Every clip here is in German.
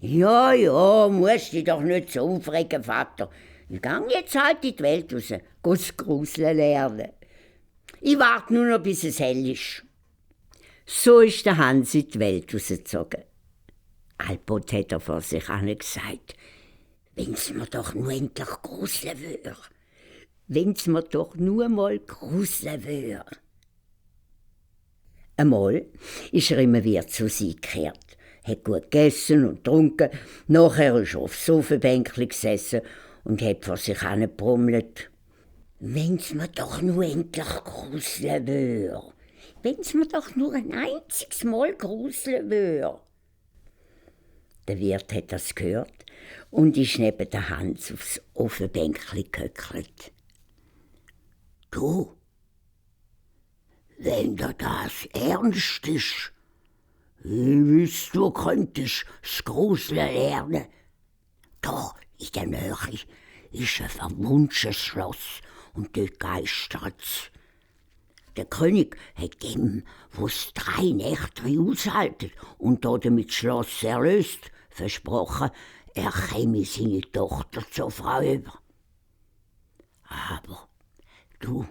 Ja, ja, musst dich doch nicht so aufregen, Vater. Ich gang jetzt halt in die Welt raus, geh's gruseln lernen. Ich warte nur noch, bis es hell ist. So ist der Hans in die Welt rausgezogen. Albot hat er vor sich an gesagt, wenn's mir doch nur endlich gruseln würde. Wenn's mir doch nur mal gruseln würde. Einmal ist er immer wieder zu sich gekehrt, hat gut gegessen und getrunken, nachher ist er aufs Sofabänkchen gesessen und hat vor sich hin gebrummelt. Wenn's mir doch nur endlich gruseln würde. Wenn's mir doch nur ein einziges Mal gruseln würde. Der Wirt hat das gehört und ist neben der Hans aufs Ofenbänkchen gehöckelt. Du, wenn dir das ernst ist, ich wüsste, du könntest das Gruseln lernen. Da in der Nähe ist ein verwunschenes Schloss und dort geistert's. Der König hat dem, wo's 3 Nächte aushaltet und damit das Schloss erlöst, versprochen, er käme seine Tochter zur Frau über. Aber du,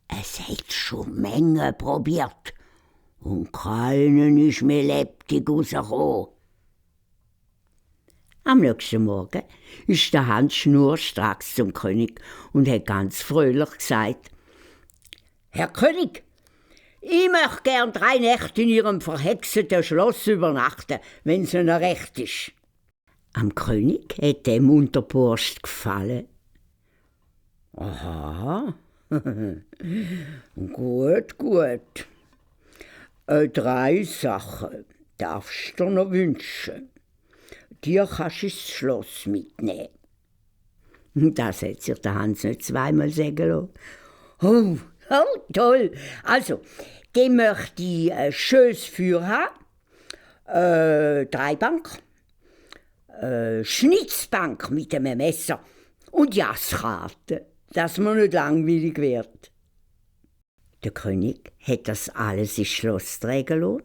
es hat schon Menge probiert und keinen ist mehr lebendig rausgekommen. Am nächsten Morgen ist der Hans schnurstracks zum König und hat ganz fröhlich gesagt: Herr König, ich möchte gern 3 Nächte in Ihrem verhexeten Schloss übernachten, wenn's Ihnen recht ist. Am König hat dem Unterburst gefallen. Aha, gut, gut. 3 Sachen darfst du noch wünschen. Die kannst du ins Schloss mitnehmen. Das hat sich der Hans nicht zweimal sagen lassen. Oh, toll. Also, den möchte ich ein schönes Feuer haben, 3 Bank, Schnitzbank mit einem Messer und Jasskarten, dass man nicht langweilig wird. Der König hat das alles ins Schloss tragen lassen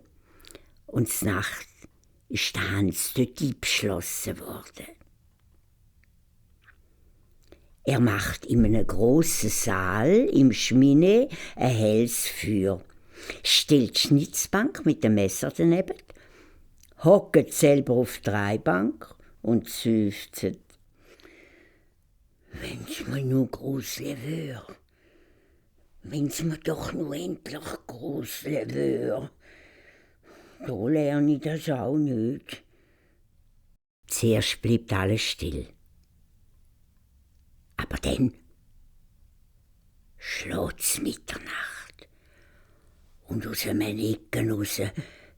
und zur Nacht ist der Hans dort eingeschlossen worden. Er macht in einem grossen Saal im Schmine ein helles Feuer, stellt die Schnitzbank mit dem Messer daneben, hockt selber auf die Dreibank und seufzt. Wenn's mir nur gruseln würde, wenn's mir doch nur endlich gruseln würde. Da lerne ich das auch nicht. Zuerst bleibt alles still. Aber dann schlägt's Mitternacht und aus einem Ecken raus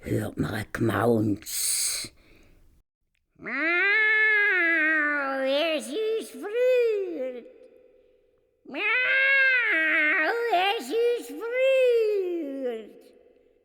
hört man ein Gemaunz. Wer ist